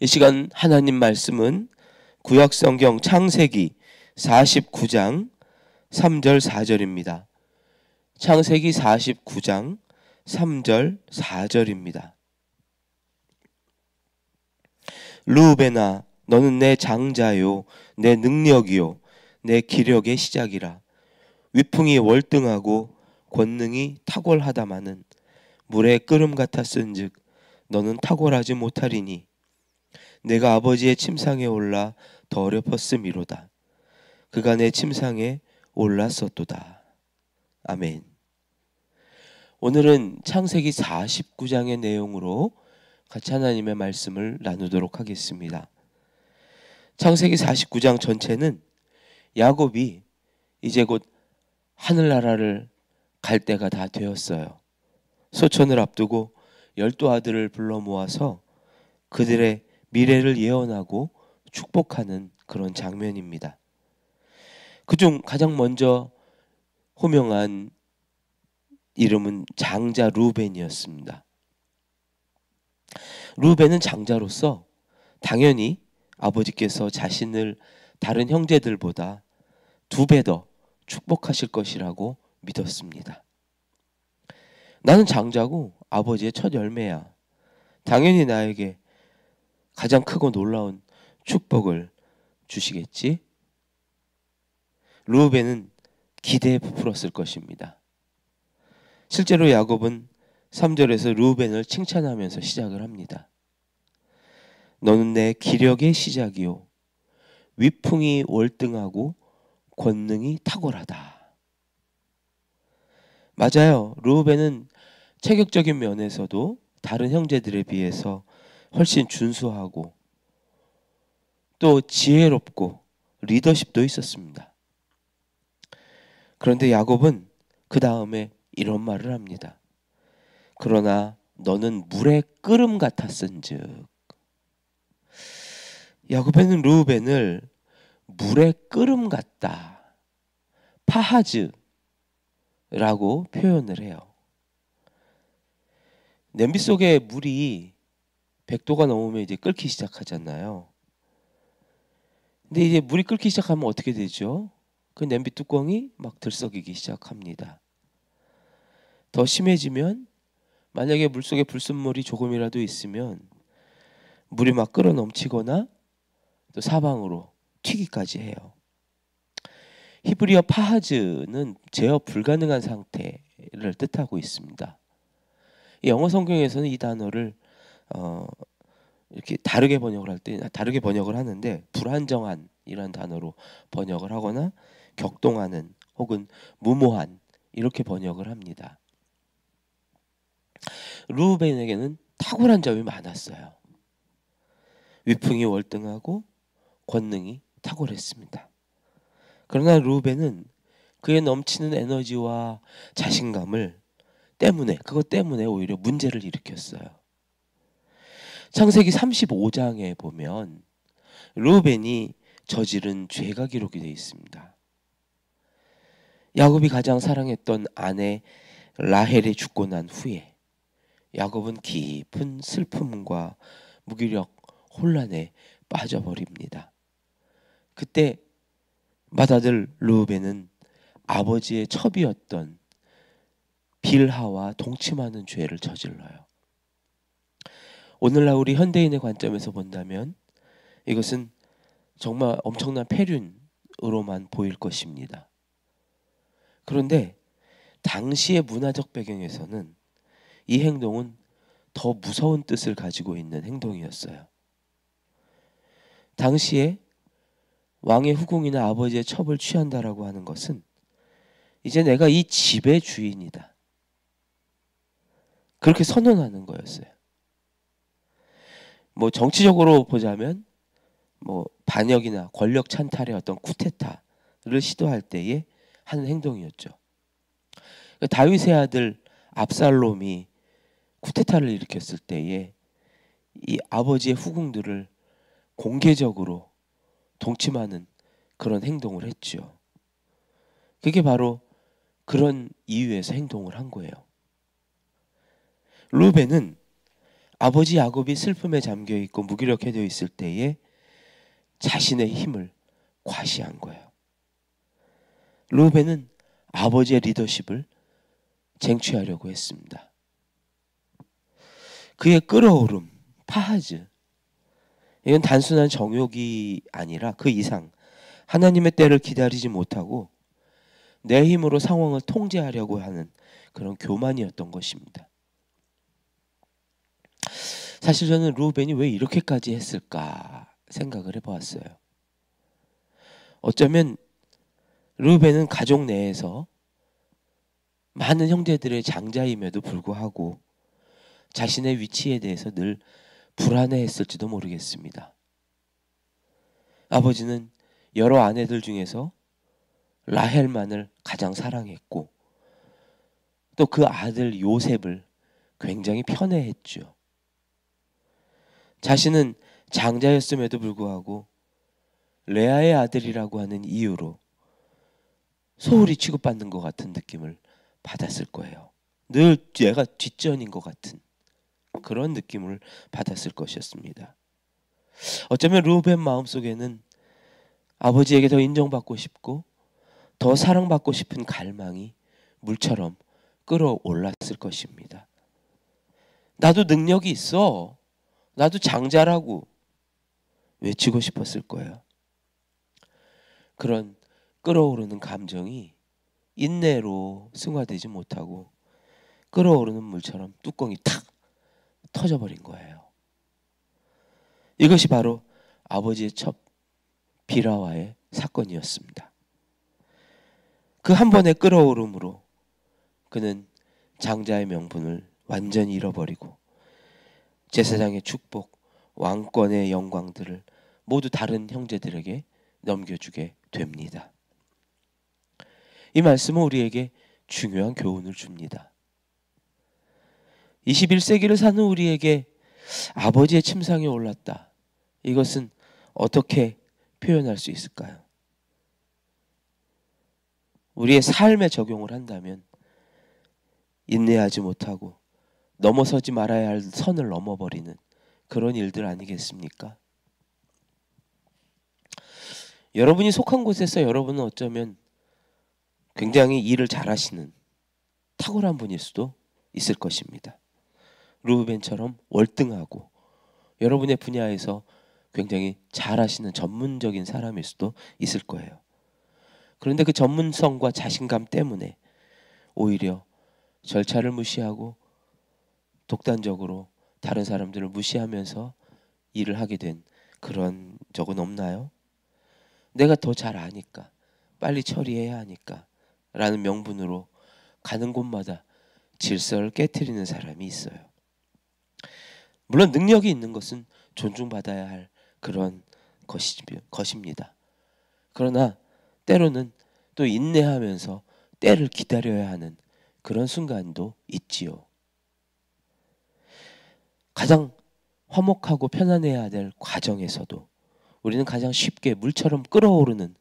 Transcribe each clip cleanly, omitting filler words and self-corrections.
이 시간 하나님 말씀은 구약성경 창세기 49장 3절 4절입니다. 창세기 49장 3절 4절입니다. 르우벤아, 너는 내 장자요, 내 능력이요, 내 기력의 시작이라. 위풍이 월등하고 권능이 탁월하다마는 물의 끓음 같았은즉 너는 탁월하지 못하리니 내가 아버지의 침상에 올라 더럽혔음이로다. 그가 내 침상에 올랐었도다. 아멘. 오늘은 창세기 49장의 내용으로 같이 하나님의 말씀을 나누도록 하겠습니다. 창세기 49장 전체는 야곱이 이제 곧 하늘나라를 갈 때가 다 되었어요. 소천을 앞두고 12아들을 불러 모아서 그들의 미래를 예언하고 축복하는 그런 장면입니다. 그중 가장 먼저 호명한 이름은 장자 르우벤이었습니다. 르우벤은 장자로서 당연히 아버지께서 자신을 다른 형제들보다 2배 더 축복하실 것이라고 믿었습니다. 나는 장자고 아버지의 첫 열매야. 당연히 나에게 가장 크고 놀라운 축복을 주시겠지? 르우벤은 기대에 부풀었을 것입니다. 실제로 야곱은 3절에서 르우벤을 칭찬하면서 시작을 합니다. 너는 내 기력의 시작이요, 위풍이 월등하고 권능이 탁월하다. 맞아요. 르우벤은 체격적인 면에서도 다른 형제들에 비해서 훨씬 준수하고 또 지혜롭고 리더십도 있었습니다. 그런데 야곱은 그 다음에 이런 말을 합니다. 그러나 너는 물의 끓음 같았은즉. 야곱은 르우벤을 물의 끓음 같다, 파하즈라고 표현을 해요. 냄비 속에 물이 100도가 넘으면 이제 끓기 시작하잖아요. 근데 이제 물이 끓기 시작하면 어떻게 되죠? 그 냄비 뚜껑이 막 들썩이기 시작합니다. 더 심해지면 만약에 물속에 불순물이 조금이라도 있으면 물이 막 끓어 넘치거나 또 사방으로 튀기까지 해요. 히브리어 파하즈는 제어 불가능한 상태를 뜻하고 있습니다. 영어 성경에서는 이 단어를 이렇게 다르게 번역을 할 때 다르게 번역을 하는데 불안정한 이란 단어로 번역을 하거나 격동하는 혹은 무모한 이렇게 번역을 합니다. 르우벤에게는 탁월한 점이 많았어요. 위풍이 월등하고 권능이 탁월했습니다. 그러나 르우벤은 그의 넘치는 에너지와 자신감을 그것 때문에 오히려 문제를 일으켰어요. 창세기 35장에 보면 르우벤이 저지른 죄가 기록이 되어 있습니다. 야곱이 가장 사랑했던 아내 라헬이 죽고 난 후에 야곱은 깊은 슬픔과 무기력, 혼란에 빠져버립니다. 그때 맏아들 르우벤은 아버지의 첩이었던 빌하와 동침하는 죄를 저질러요. 오늘날 우리 현대인의 관점에서 본다면 이것은 정말 엄청난 폐륜으로만 보일 것입니다. 그런데 당시의 문화적 배경에서는 이 행동은 더 무서운 뜻을 가지고 있는 행동이었어요. 당시에 왕의 후궁이나 아버지의 첩을 취한다라고 하는 것은 이제 내가 이 집의 주인이다, 그렇게 선언하는 거였어요. 뭐 정치적으로 보자면 뭐 반역이나 권력 찬탈의 어떤 쿠데타를 시도할 때에 하는 행동이었죠. 다윗의 아들 압살롬이 쿠데타를 일으켰을 때에 이 아버지의 후궁들을 공개적으로 동침하는 그런 행동을 했죠. 그게 바로 그런 이유에서 행동을 한 거예요. 르우벤은 아버지 야곱이 슬픔에 잠겨 있고 무기력해져 있을 때에 자신의 힘을 과시한 거예요. 르우벤은 아버지의 리더십을 쟁취하려고 했습니다. 그의 끌어오름, 파하즈, 이건 단순한 정욕이 아니라 그 이상 하나님의 때를 기다리지 못하고 내 힘으로 상황을 통제하려고 하는 그런 교만이었던 것입니다. 사실 저는 르우벤이 왜 이렇게까지 했을까 생각을 해보았어요. 어쩌면 르우벤은 가족 내에서 많은 형제들의 장자임에도 불구하고 자신의 위치에 대해서 늘 불안해했을지도 모르겠습니다. 아버지는 여러 아내들 중에서 라헬만을 가장 사랑했고 또 그 아들 요셉을 굉장히 편애했죠. 자신은 장자였음에도 불구하고 레아의 아들이라고 하는 이유로 소홀히 취급받는 것 같은 느낌을 받았을 거예요. 늘 얘가 뒷전인 것 같은 그런 느낌을 받았을 것이었습니다. 어쩌면 르우벤 마음속에는 아버지에게 더 인정받고 싶고 더 사랑받고 싶은 갈망이 물처럼 끌어올랐을 것입니다. 나도 능력이 있어. 나도 장자라고 외치고 싶었을 거예요. 그런 끌어오르는 감정이 인내로 승화되지 못하고 끌어오르는 물처럼 뚜껑이 탁 터져버린 거예요. 이것이 바로 아버지의 첫 비라와의 사건이었습니다. 그 한 번의 끌어오름으로 그는 장자의 명분을 완전히 잃어버리고 제사장의 축복, 왕권의 영광들을 모두 다른 형제들에게 넘겨주게 됩니다. 이 말씀은 우리에게 중요한 교훈을 줍니다. 21세기를 사는 우리에게 아버지의 침상에 올랐다. 이것은 어떻게 표현할 수 있을까요? 우리의 삶에 적용을 한다면 인내하지 못하고 넘어서지 말아야 할 선을 넘어버리는 그런 일들 아니겠습니까? 여러분이 속한 곳에서 여러분은 어쩌면 굉장히 일을 잘하시는 탁월한 분일 수도 있을 것입니다. 르우벤처럼 월등하고 여러분의 분야에서 굉장히 잘하시는 전문적인 사람일 수도 있을 거예요. 그런데 그 전문성과 자신감 때문에 오히려 절차를 무시하고 독단적으로 다른 사람들을 무시하면서 일을 하게 된 그런 적은 없나요? 내가 더 잘 아니까, 빨리 처리해야 하니까 라는 명분으로 가는 곳마다 질서를 깨트리는 사람이 있어요. 물론 능력이 있는 것은 존중받아야 할 그런 것입니다. 그러나 때로는 또 인내하면서 때를 기다려야 하는 그런 순간도 있지요. 가장 화목하고 편안해야 될 과정에서도 우리는 가장 쉽게 물처럼 끓어오르는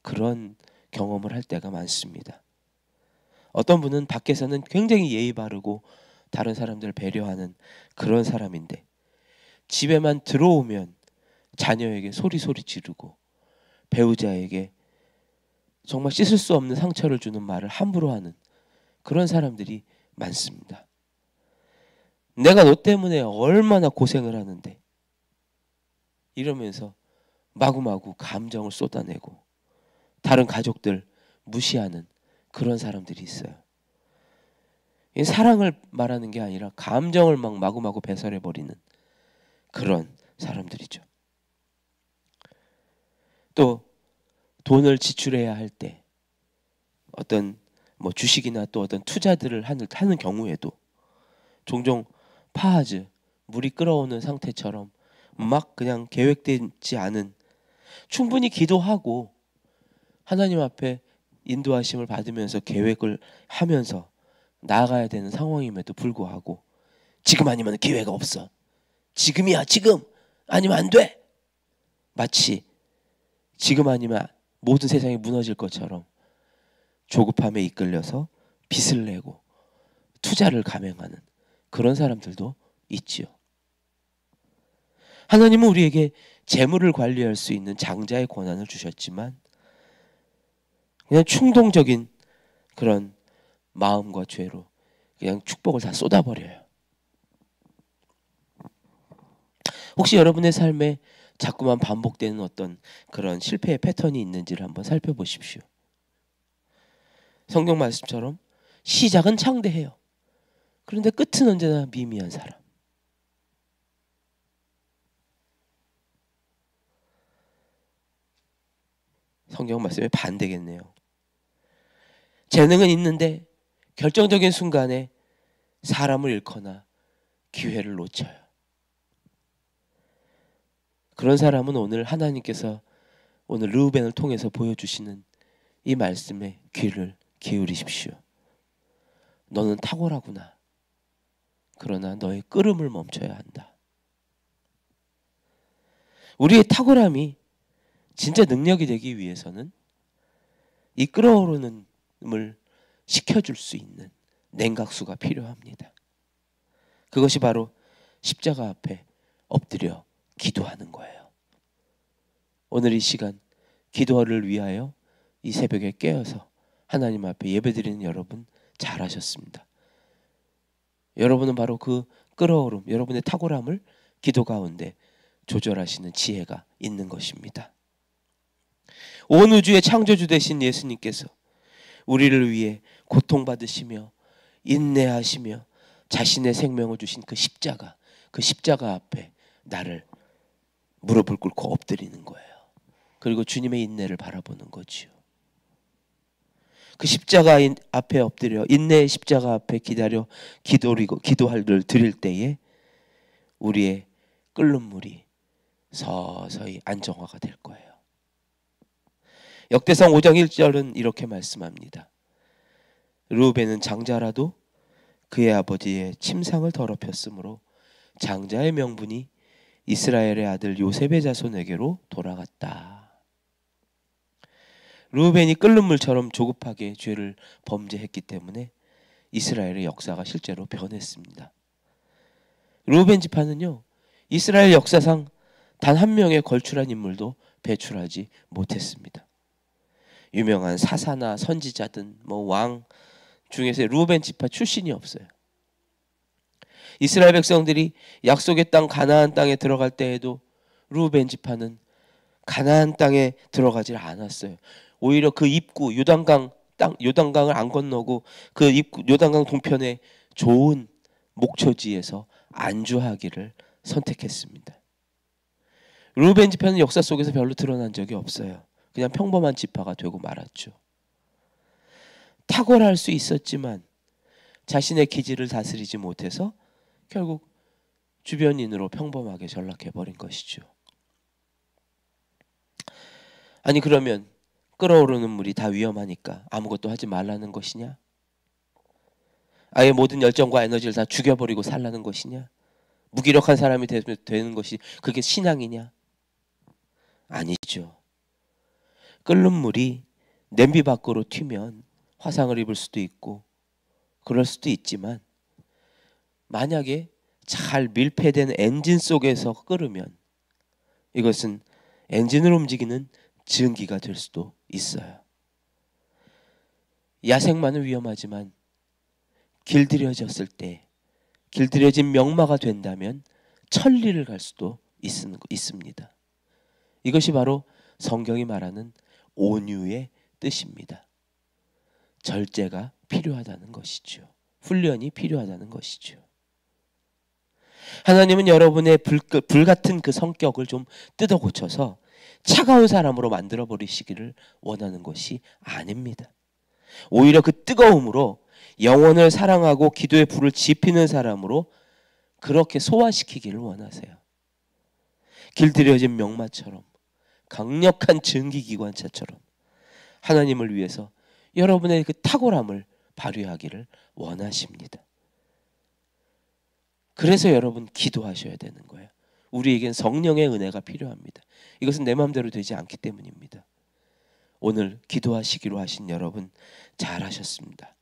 그런 경험을 할 때가 많습니다. 어떤 분은 밖에서는 굉장히 예의 바르고 다른 사람들을 배려하는 그런 사람인데 집에만 들어오면 자녀에게 소리소리 지르고 배우자에게 정말 씻을 수 없는 상처를 주는 말을 함부로 하는 그런 사람들이 많습니다. 내가 너 때문에 얼마나 고생을 하는데 이러면서 마구마구 감정을 쏟아내고 다른 가족들 무시하는 그런 사람들이 있어요. 사랑을 말하는 게 아니라 감정을 막 마구마구 배설해버리는 그런 사람들이죠. 또 돈을 지출해야 할 때 어떤 뭐 주식이나 또 어떤 투자들을 하는 경우에도 종종 파하즈, 물이 끓어오는 상태처럼 막 그냥 계획되지 않은 충분히 기도하고 하나님 앞에 인도하심을 받으면서 계획을 하면서 나아가야 되는 상황임에도 불구하고 지금 아니면 기회가 없어. 지금이야 지금 아니면 안 돼. 마치 지금 아니면 모든 세상이 무너질 것처럼 조급함에 이끌려서 빚을 내고 투자를 감행하는 그런 사람들도 있지요. 하나님은 우리에게 재물을 관리할 수 있는 장자의 권한을 주셨지만 그냥 충동적인 그런 마음과 죄로 그냥 축복을 다 쏟아버려요. 혹시 여러분의 삶에 자꾸만 반복되는 어떤 그런 실패의 패턴이 있는지를 한번 살펴보십시오. 성경 말씀처럼 시작은 창대해요. 그런데 끝은 언제나 미미한 사람. 성경 말씀에 반대겠네요. 재능은 있는데 결정적인 순간에 사람을 잃거나 기회를 놓쳐요. 그런 사람은 오늘 하나님께서 오늘 르우벤을 통해서 보여주시는 이 말씀에 귀를 기울이십시오. 너는 탁월하구나. 그러나 너의 끓음을 멈춰야 한다. 우리의 탁월함이 진짜 능력이 되기 위해서는 이 끓어오르는을 식혀줄 수 있는 냉각수가 필요합니다. 그것이 바로 십자가 앞에 엎드려 기도하는 거예요. 오늘 이 시간 기도를 위하여 이 새벽에 깨어서 하나님 앞에 예배드리는 여러분 잘하셨습니다. 여러분은 바로 그 끓어오름, 여러분의 탁월함을 기도 가운데 조절하시는 지혜가 있는 것입니다. 온 우주의 창조주 되신 예수님께서 우리를 위해 고통받으시며 인내하시며 자신의 생명을 주신 그 십자가 앞에 나를 무릎을 꿇고 엎드리는 거예요. 그리고 주님의 인내를 바라보는 거지요. 그 십자가 앞에 엎드려 인내의 십자가 앞에 기다려 기도를 드릴 때에 우리의 끓는 물이 서서히 안정화가 될 거예요. 역대상 5장 1절은 이렇게 말씀합니다. 르우벤은 장자라도 그의 아버지의 침상을 더럽혔으므로 장자의 명분이 이스라엘의 아들 요셉의 자손에게로 돌아갔다. 르우벤이 끓는 물처럼 조급하게 죄를 범죄했기 때문에 이스라엘의 역사가 실제로 변했습니다. 르우벤 지파는요, 이스라엘 역사상 단 한 명의 걸출한 인물도 배출하지 못했습니다. 유명한 사사나 선지자든 왕 중에서 르우벤 지파 출신이 없어요. 이스라엘 백성들이 약속의 땅 가나안 땅에 들어갈 때에도 르우벤 지파는 가나안 땅에 들어가질 않았어요. 오히려 그 입구 요단강을 안 건너고 그 입구 요단강 동편의 좋은 목초지에서 안주하기를 선택했습니다. 르우벤 지파는 역사 속에서 별로 드러난 적이 없어요. 그냥 평범한 지파가 되고 말았죠. 탁월할 수 있었지만 자신의 기질을 다스리지 못해서 결국 주변인으로 평범하게 전락해버린 것이죠. 아니 그러면 끓어오르는 물이 다 위험하니까 아무것도 하지 말라는 것이냐? 아예 모든 열정과 에너지를 다 죽여버리고 살라는 것이냐? 무기력한 사람이 되는 것이 그게 신앙이냐? 아니죠. 끓는 물이 냄비 밖으로 튀면 화상을 입을 수도 있고 그럴 수도 있지만 만약에 잘 밀폐된 엔진 속에서 끓으면 이것은 엔진을 움직이는 증기가 될 수도 있어요. 야생마는 위험하지만 길들여졌을 때 길들여진 명마가 된다면 천리를 갈 수도 있습니다. 이것이 바로 성경이 말하는 온유의 뜻입니다. 절제가 필요하다는 것이죠. 훈련이 필요하다는 것이죠. 하나님은 여러분의 불같은 그 성격을 좀 뜯어 고쳐서 차가운 사람으로 만들어 버리시기를 원하는 것이 아닙니다. 오히려 그 뜨거움으로 영혼을 사랑하고 기도의 불을 지피는 사람으로 그렇게 소화시키기를 원하세요. 길들여진 명마처럼 강력한 증기기관차처럼 하나님을 위해서 여러분의 그 탁월함을 발휘하기를 원하십니다. 그래서 여러분 기도하셔야 되는 거예요. 우리에겐 성령의 은혜가 필요합니다. 이것은 내 마음대로 되지 않기 때문입니다. 오늘 기도하시기로 하신 여러분 잘하셨습니다.